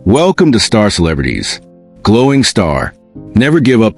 Welcome to Star Celebrities. Glowing star. Never give up,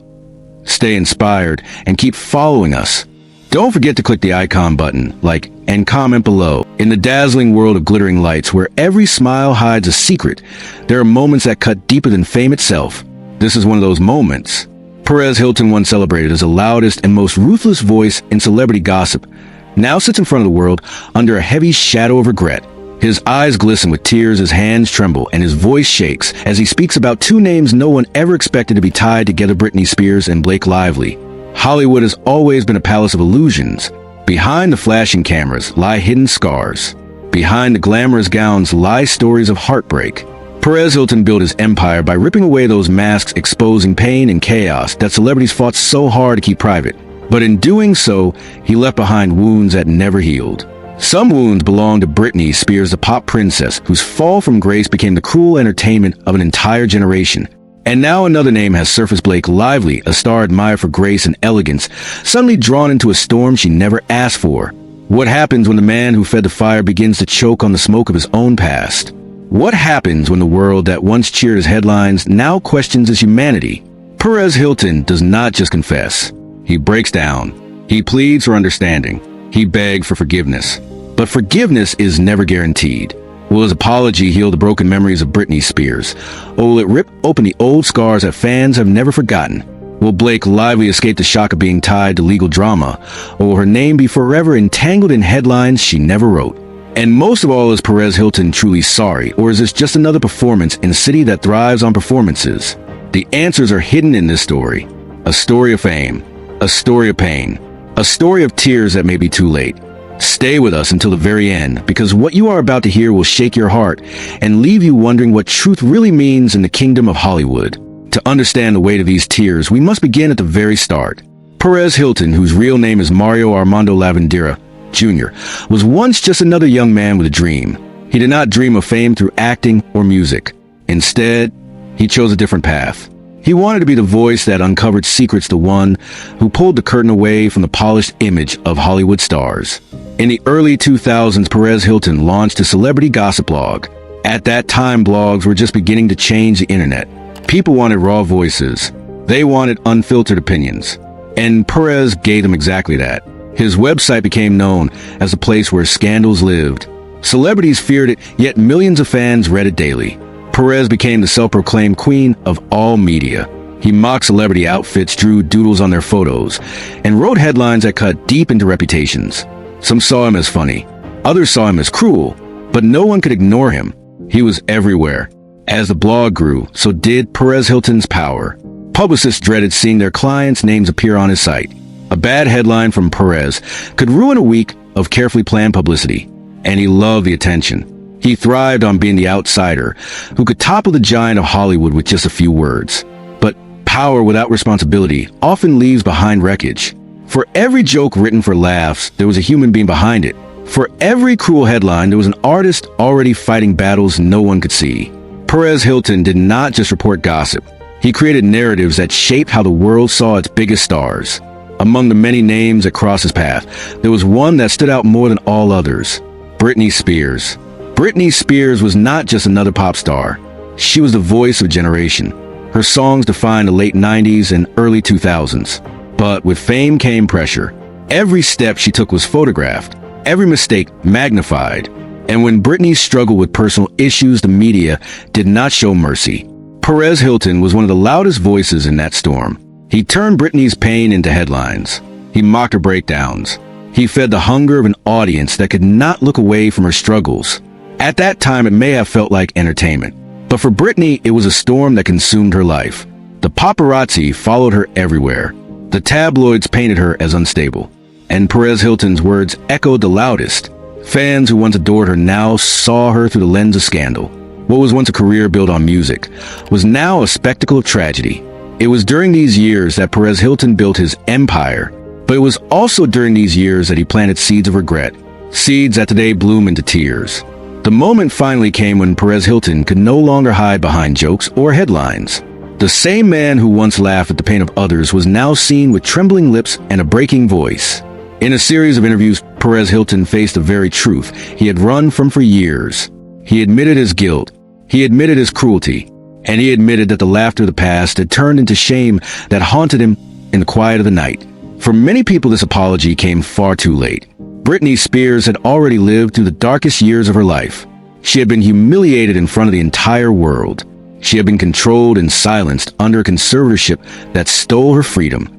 stay inspired, and keep following us. Don't forget to click the icon button, like, and comment below. In the dazzling world of glittering lights where every smile hides a secret, there are moments that cut deeper than fame itself. This is one of those moments. Perez Hilton, once celebrated as the loudest and most ruthless voice in celebrity gossip, now sits in front of the world under a heavy shadow of regret. His eyes glisten with tears, his hands tremble, and his voice shakes as he speaks about two names no one ever expected to be tied together: Britney Spears and Blake Lively. Hollywood has always been a palace of illusions. Behind the flashing cameras lie hidden scars. Behind the glamorous gowns lie stories of heartbreak. Perez Hilton built his empire by ripping away those masks, exposing pain and chaos that celebrities fought so hard to keep private. But in doing so, he left behind wounds that never healed. Some wounds belong to Britney Spears, the pop princess, whose fall from grace became the cruel entertainment of an entire generation. And now another name has surfaced: Blake Lively, a star admired for grace and elegance, suddenly drawn into a storm she never asked for. What happens when the man who fed the fire begins to choke on the smoke of his own past? What happens when the world that once cheered his headlines now questions his humanity? Perez Hilton does not just confess. He breaks down. He pleads for understanding. He begged for forgiveness. But forgiveness is never guaranteed. Will his apology heal the broken memories of Britney Spears? Or will it rip open the old scars that fans have never forgotten? Will Blake Lively escape the shock of being tied to legal drama? Or will her name be forever entangled in headlines she never wrote? And most of all, is Perez Hilton truly sorry? Or is this just another performance in a city that thrives on performances? The answers are hidden in this story. A story of fame. A story of pain. A story of tears that may be too late. Stay with us until the very end, because what you are about to hear will shake your heart and leave you wondering what truth really means in the kingdom of Hollywood. To understand the weight of these tears, we must begin at the very start. Perez Hilton, whose real name is Mario Armando Lavandera Jr., was once just another young man with a dream. He did not dream of fame through acting or music. Instead, he chose a different path. He wanted to be the voice that uncovered secrets, the one who pulled the curtain away from the polished image of Hollywood stars. In the early 2000s, Perez Hilton launched a celebrity gossip blog. At that time, blogs were just beginning to change the internet. People wanted raw voices. They wanted unfiltered opinions. And Perez gave them exactly that. His website became known as a place where scandals lived. Celebrities feared it, yet millions of fans read it daily. Perez became the self-proclaimed queen of all media. He mocked celebrity outfits, drew doodles on their photos, and wrote headlines that cut deep into reputations. Some saw him as funny. Others saw him as cruel. But no one could ignore him. He was everywhere. As the blog grew, so did Perez Hilton's power. Publicists dreaded seeing their clients' names appear on his site. A bad headline from Perez could ruin a week of carefully planned publicity. And he loved the attention. He thrived on being the outsider who could topple the giant of Hollywood with just a few words. But power without responsibility often leaves behind wreckage. For every joke written for laughs, there was a human being behind it. For every cruel headline, there was an artist already fighting battles no one could see. Perez Hilton did not just report gossip. He created narratives that shaped how the world saw its biggest stars. Among the many names that crossed his path, there was one that stood out more than all others: Britney Spears. Britney Spears was not just another pop star. She was the voice of a generation. Her songs defined the late 90s and early 2000s. But with fame came pressure. Every step she took was photographed, every mistake magnified. And when Britney struggled with personal issues, the media did not show mercy. Perez Hilton was one of the loudest voices in that storm. He turned Britney's pain into headlines. He mocked her breakdowns. He fed the hunger of an audience that could not look away from her struggles. At that time, it may have felt like entertainment. But for Britney, it was a storm that consumed her life. The paparazzi followed her everywhere. The tabloids painted her as unstable. And Perez Hilton's words echoed the loudest. Fans who once adored her now saw her through the lens of scandal. What was once a career built on music was now a spectacle of tragedy. It was during these years that Perez Hilton built his empire. But it was also during these years that he planted seeds of regret. Seeds that today bloom into tears. The moment finally came when Perez Hilton could no longer hide behind jokes or headlines. The same man who once laughed at the pain of others was now seen with trembling lips and a breaking voice. In a series of interviews, Perez Hilton faced the very truth he had run from for years. He admitted his guilt. He admitted his cruelty, and he admitted that the laughter of the past had turned into shame that haunted him in the quiet of the night. For many people, this apology came far too late. Britney Spears had already lived through the darkest years of her life. She had been humiliated in front of the entire world. She had been controlled and silenced under a conservatorship that stole her freedom.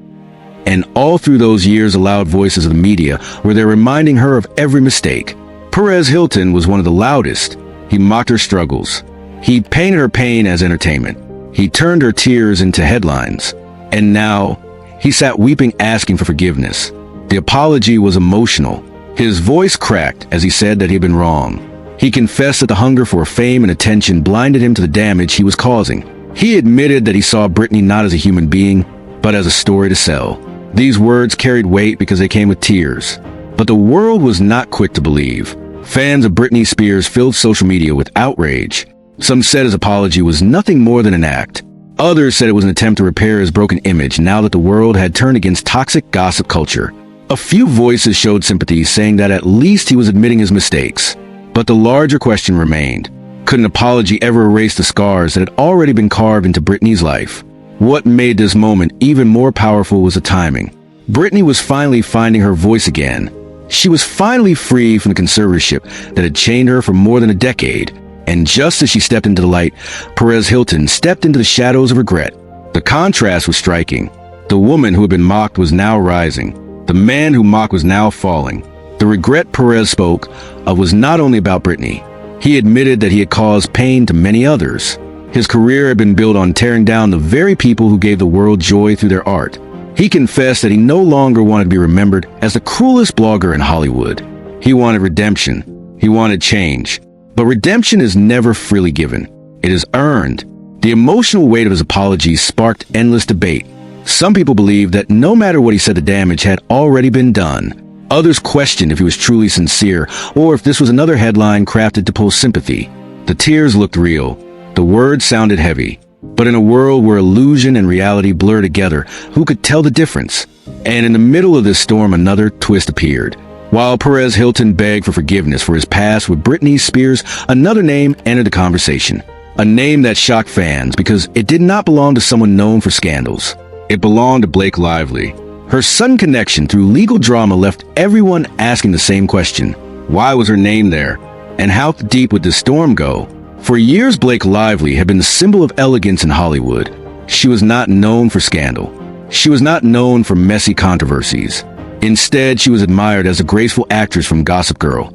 And all through those years, the loud voices of the media were there reminding her of every mistake. Perez Hilton was one of the loudest. He mocked her struggles. He painted her pain as entertainment. He turned her tears into headlines. And now, he sat weeping, asking for forgiveness. The apology was emotional. His voice cracked as he said that he had been wrong. He confessed that the hunger for fame and attention blinded him to the damage he was causing. He admitted that he saw Britney not as a human being, but as a story to sell. These words carried weight because they came with tears. But the world was not quick to believe. Fans of Britney Spears filled social media with outrage. Some said his apology was nothing more than an act. Others said it was an attempt to repair his broken image now that the world had turned against toxic gossip culture. A few voices showed sympathy, saying that at least he was admitting his mistakes. But the larger question remained. Could an apology ever erase the scars that had already been carved into Britney's life? What made this moment even more powerful was the timing. Britney was finally finding her voice again. She was finally free from the conservatorship that had chained her for more than a decade. And just as she stepped into the light, Perez Hilton stepped into the shadows of regret. The contrast was striking. The woman who had been mocked was now rising. The man who mocked was now falling. The regret Perez spoke of was not only about Britney. He admitted that he had caused pain to many others. His career had been built on tearing down the very people who gave the world joy through their art. He confessed that he no longer wanted to be remembered as the cruelest blogger in Hollywood. He wanted redemption. He wanted change. But redemption is never freely given. It is earned. The emotional weight of his apologies sparked endless debate. Some people believed that no matter what he said, the damage had already been done. Others questioned if he was truly sincere, or if this was another headline crafted to pull sympathy. The tears looked real. The words sounded heavy. But in a world where illusion and reality blur together, who could tell the difference? And in the middle of this storm, another twist appeared. While Perez Hilton begged for forgiveness for his past with Britney Spears, another name entered the conversation. A name that shocked fans because it did not belong to someone known for scandals. It belonged to Blake Lively. Her sudden connection through legal drama left everyone asking the same question. Why was her name there? And how deep would this storm go? For years, Blake Lively had been the symbol of elegance in Hollywood. She was not known for scandal. She was not known for messy controversies. Instead, she was admired as a graceful actress from Gossip Girl,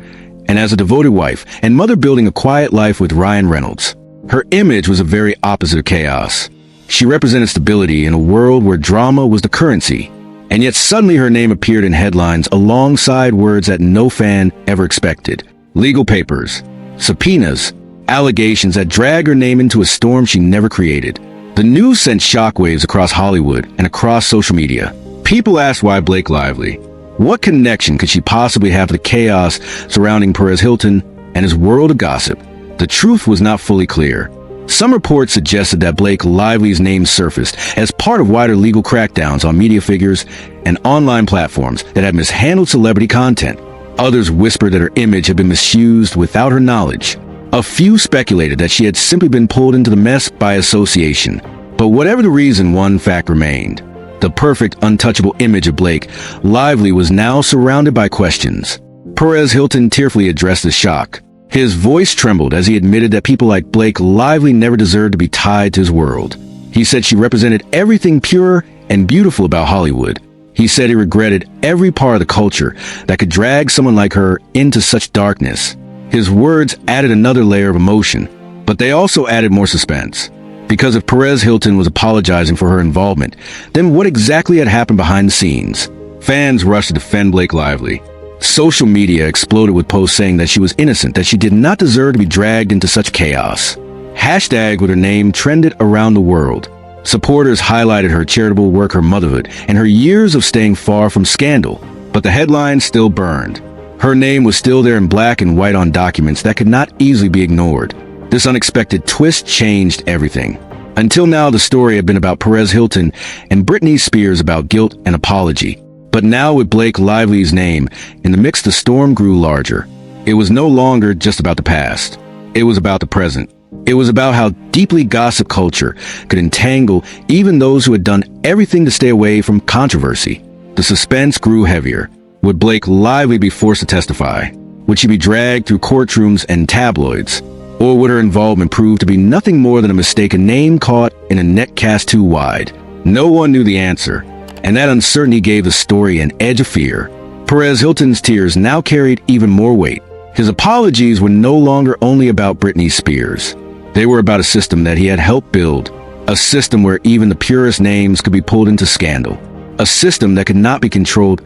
and as a devoted wife and mother building a quiet life with Ryan Reynolds. Her image was the very opposite of chaos. She represented stability in a world where drama was the currency. And yet suddenly her name appeared in headlines alongside words that no fan ever expected. Legal papers, subpoenas, allegations that dragged her name into a storm she never created. The news sent shockwaves across Hollywood and across social media. People asked why Blake Lively. What connection could she possibly have to the chaos surrounding Perez Hilton and his world of gossip? The truth was not fully clear. Some reports suggested that Blake Lively's name surfaced as part of wider legal crackdowns on media figures and online platforms that had mishandled celebrity content. Others whispered that her image had been misused without her knowledge. A few speculated that she had simply been pulled into the mess by association. But whatever the reason, one fact remained. The perfect, untouchable image of Blake Lively was now surrounded by questions. Perez Hilton tearfully addressed the shock. His voice trembled as he admitted that people like Blake Lively never deserved to be tied to his world. He said she represented everything pure and beautiful about Hollywood. He said he regretted every part of the culture that could drag someone like her into such darkness. His words added another layer of emotion, but they also added more suspense. Because if Perez Hilton was apologizing for her involvement, then what exactly had happened behind the scenes? Fans rushed to defend Blake Lively. Social media exploded with posts saying that she was innocent, that she did not deserve to be dragged into such chaos. Hashtag with her name trended around the world. Supporters highlighted her charitable work, her motherhood, and her years of staying far from scandal. But the headlines still burned. Her name was still there in black and white on documents that could not easily be ignored. This unexpected twist changed everything. Until now, the story had been about Perez Hilton and Britney Spears, about guilt and apology. But now with Blake Lively's name in the mix, the storm grew larger. It was no longer just about the past. It was about the present. It was about how deeply gossip culture could entangle even those who had done everything to stay away from controversy. The suspense grew heavier. Would Blake Lively be forced to testify? Would she be dragged through courtrooms and tabloids? Or would her involvement prove to be nothing more than a mistaken name caught in a net cast too wide? No one knew the answer, and that uncertainty gave the story an edge of fear. Perez Hilton's tears now carried even more weight. His apologies were no longer only about Britney Spears. They were about a system that he had helped build, a system where even the purest names could be pulled into scandal, a system that could not be controlled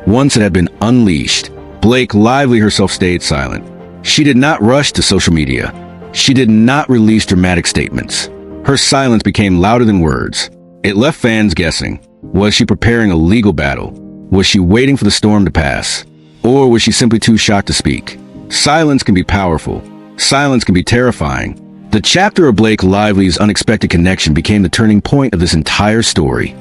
once it had been unleashed. Blake Lively herself stayed silent. She did not rush to social media. She did not release dramatic statements. Her silence became louder than words. It left fans guessing. Was she preparing a legal battle? Was she waiting for the storm to pass? Or was she simply too shocked to speak? Silence can be powerful. Silence can be terrifying. The chapter of Blake Lively's unexpected connection became the turning point of this entire story.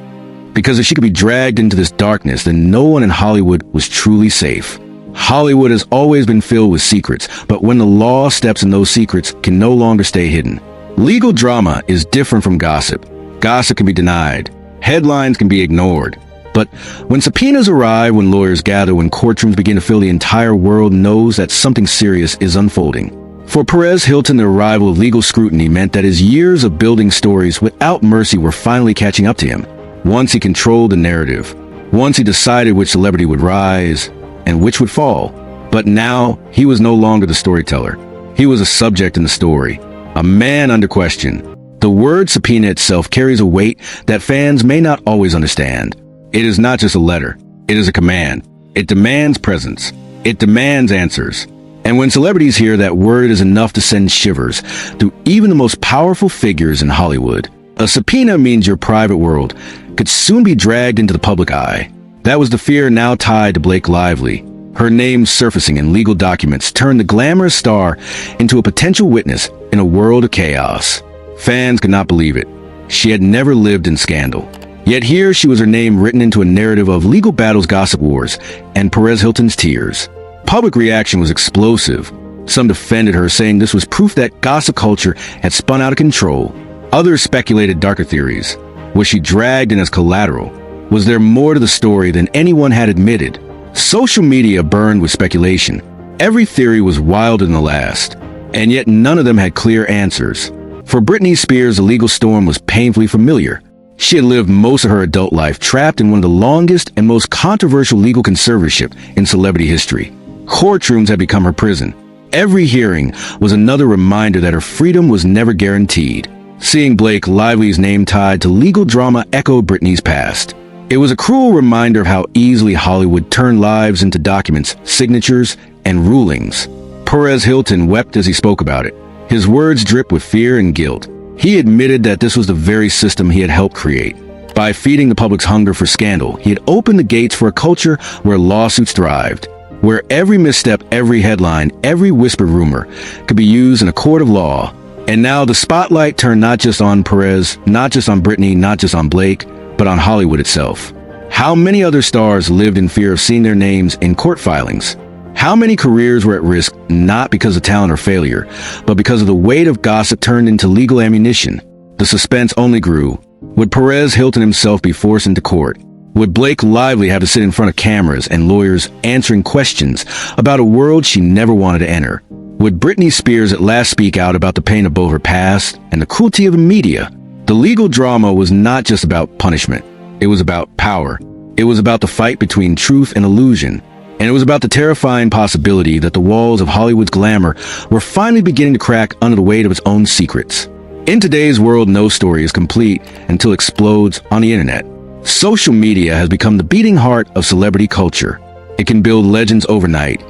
Because if she could be dragged into this darkness, then no one in Hollywood was truly safe. Hollywood has always been filled with secrets, but when the law steps in, those secrets can no longer stay hidden. Legal drama is different from gossip. Gossip can be denied. Headlines can be ignored. But when subpoenas arrive, when lawyers gather, when courtrooms begin to fill, the entire world knows that something serious is unfolding. For Perez Hilton, the arrival of legal scrutiny meant that his years of building stories without mercy were finally catching up to him. Once he controlled the narrative, once he decided which celebrity would rise and which would fall. But now, he was no longer the storyteller. He was a subject in the story, a man under question. The word subpoena itself carries a weight that fans may not always understand. It is not just a letter. It is a command. It demands presence. It demands answers. And when celebrities hear that word, it is enough to send shivers through even the most powerful figures in Hollywood. A subpoena means your private world could soon be dragged into the public eye. That was the fear now tied to Blake Lively. Her name surfacing in legal documents turned the glamorous star into a potential witness in a world of chaos. Fans could not believe it. She had never lived in scandal. Yet here she was, her name written into a narrative of legal battles, gossip wars, and Perez Hilton's tears. Public reaction was explosive. Some defended her, saying this was proof that gossip culture had spun out of control. Others speculated darker theories. Was she dragged in as collateral? Was there more to the story than anyone had admitted? Social media burned with speculation. Every theory was wilder than the last, and yet none of them had clear answers. For Britney Spears, the legal storm was painfully familiar. She had lived most of her adult life trapped in one of the longest and most controversial legal conservatorship in celebrity history. Courtrooms had become her prison. Every hearing was another reminder that her freedom was never guaranteed. Seeing Blake Lively's name tied to legal drama echoed Britney's past. It was a cruel reminder of how easily Hollywood turned lives into documents, signatures, and rulings. Perez Hilton wept as he spoke about it. His words dripped with fear and guilt. He admitted that this was the very system he had helped create. By feeding the public's hunger for scandal, he had opened the gates for a culture where lawsuits thrived, where every misstep, every headline, every whispered rumor could be used in a court of law. And now the spotlight turned not just on Perez, not just on Britney, not just on Blake, but on Hollywood itself. How many other stars lived in fear of seeing their names in court filings? How many careers were at risk not because of talent or failure, but because of the weight of gossip turned into legal ammunition? The suspense only grew. Would Perez Hilton himself be forced into court? Would Blake Lively have to sit in front of cameras and lawyers answering questions about a world she never wanted to enter? Would Britney Spears at last speak out about the pain of both her past and the cruelty of the media? The legal drama was not just about punishment. It was about power. It was about the fight between truth and illusion. And it was about the terrifying possibility that the walls of Hollywood's glamour were finally beginning to crack under the weight of its own secrets. In today's world, no story is complete until it explodes on the internet. Social media has become the beating heart of celebrity culture. It can build legends overnight,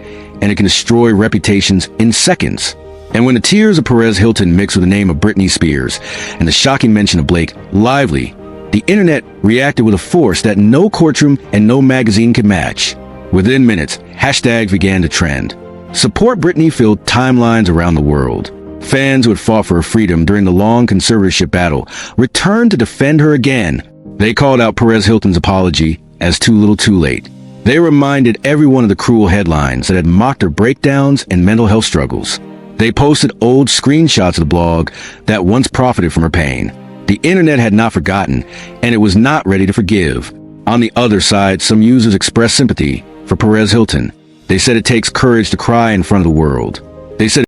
and it can destroy reputations in seconds. And when the tears of Perez Hilton mixed with the name of Britney Spears and the shocking mention of Blake Lively, the internet reacted with a force that no courtroom and no magazine could match. Within minutes, hashtags began to trend. Support Britney filled timelines around the world. Fans who had fought for her freedom during the long conservatorship battle returned to defend her again. They called out Perez Hilton's apology as too little too late. They reminded everyone of the cruel headlines that had mocked her breakdowns and mental health struggles. They posted old screenshots of the blog that once profited from her pain. The internet had not forgotten, and it was not ready to forgive. On the other side, some users expressed sympathy for Perez Hilton. They said it takes courage to cry in front of the world. They said